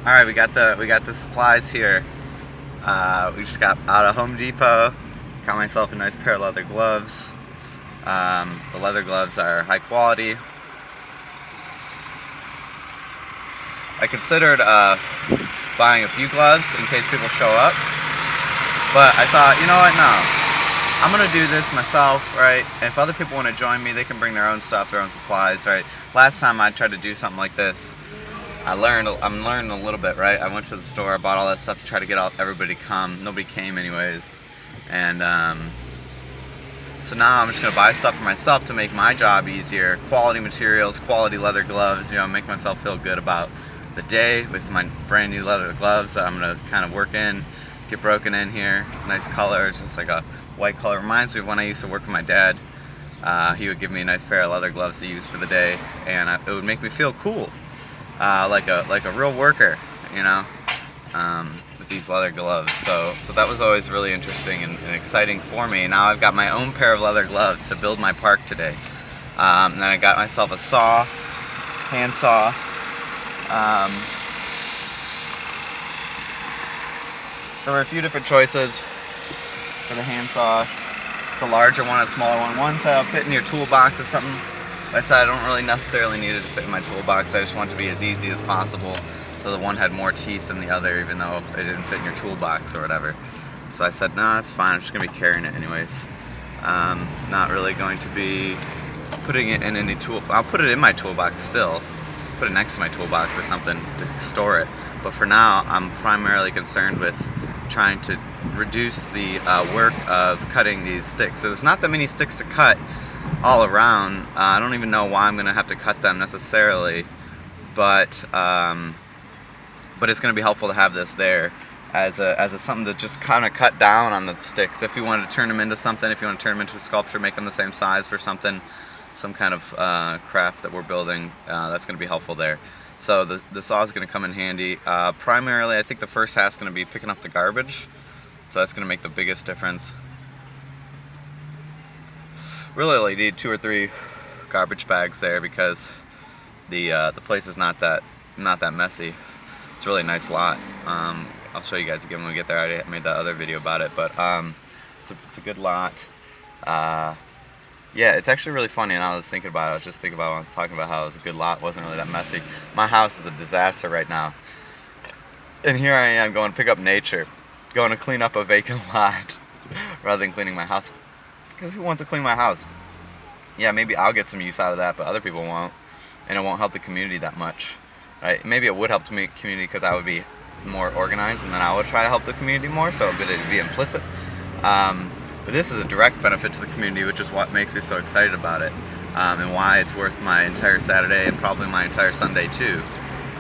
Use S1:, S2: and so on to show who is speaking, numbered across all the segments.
S1: All right, we got the supplies here. We just got out of Home Depot. Got myself a nice pair of leather gloves. The leather gloves are high quality. I considered buying a few gloves in case people show up, but I thought, you know what? No, I'm gonna do this myself, right? And if other people want to join me, they can bring their own stuff, their own supplies, right? Last time I tried to do something like this, I'm learning a little bit, right? I went to the store, I bought all that stuff to try to get everybody to come. Nobody came anyways, and so now I'm just gonna buy stuff for myself to make my job easier. Quality materials, quality leather gloves. You know, make myself feel good about the day with my brand new leather gloves that I'm gonna kind of work in, get broken in here. Nice color, it's just like a white color. Reminds me of when I used to work with my dad. He would give me a nice pair of leather gloves to use for the day, and it would make me feel cool. Like a real worker, you know, with these leather gloves. So that was always really interesting and exciting for me. Now I've got my own pair of leather gloves to build my park today. And then I got myself a saw, hand saw. There were a few different choices for the hand saw. The larger one, a smaller one. One's fit in your toolbox or something. I said I don't really necessarily need it to fit in my toolbox. I just want it to be as easy as possible. So the one had more teeth than the other, even though it didn't fit in your toolbox or whatever. So I said, no, that's fine. I'm just gonna be carrying it anyways. Not really going to be putting it in any tool. I'll put it in my toolbox still. Put it next to my toolbox or something to store it. But for now, I'm primarily concerned with trying to reduce the work of cutting these sticks. So there's not that many sticks to cut all around. I don't even know why I'm gonna have to cut them necessarily, but it's gonna be helpful to have this there as a something to just kind of cut down on the sticks. If you wanted to turn them into something, if you want to turn them into a sculpture, make them the same size for something, some kind of craft that we're building, that's gonna be helpful there. So the saw is gonna come in handy. Primarily, I think the first half's gonna be picking up the garbage, so that's gonna make the biggest difference. Really only need 2 or 3 garbage bags there because the place is not that messy. It's a really nice lot. I'll show you guys again when we get there. I already made that other video about it, but it's a good lot. Yeah, it's actually really funny. And I was thinking about it. I was just thinking about when I was talking about how it was a good lot. It wasn't really that messy. My house is a disaster right now, and here I am going to pick up nature, going to clean up a vacant lot rather than cleaning my house. Because who wants to clean my house? Yeah, maybe I'll get some use out of that, but other people won't, and it won't help the community that much, right? Maybe it would help the community because I would be more organized, and then I would try to help the community more, so it'd be implicit. But this is a direct benefit to the community, which is what makes me so excited about it, and why it's worth my entire Saturday and probably my entire Sunday too,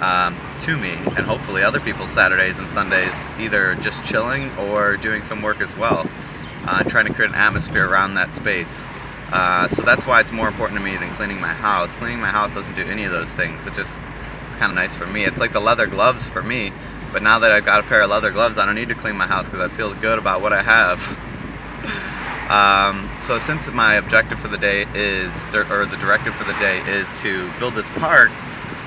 S1: to me, and hopefully other people's Saturdays and Sundays, either just chilling or doing some work as well. Trying to create an atmosphere around that space. So that's why it's more important to me than cleaning my house. Cleaning my house doesn't do any of those things. It's kind of nice for me. It's like the leather gloves for me, but now that I've got a pair of leather gloves, I don't need to clean my house because I feel good about what I have. So since my objective for the day is, or the directive for the day is to build this park,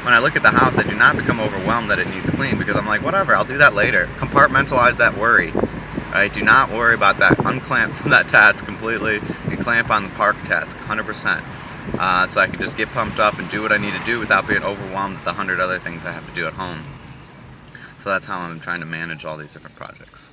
S1: when I look at the house, I do not become overwhelmed that it needs clean because I'm like, whatever, I'll do that later. Compartmentalize that worry. Right, do not worry about that. Unclamp from that task completely and clamp on the park task 100%. So I can just get pumped up and do what I need to do without being overwhelmed with the 100 other things I have to do at home. So that's how I'm trying to manage all these different projects.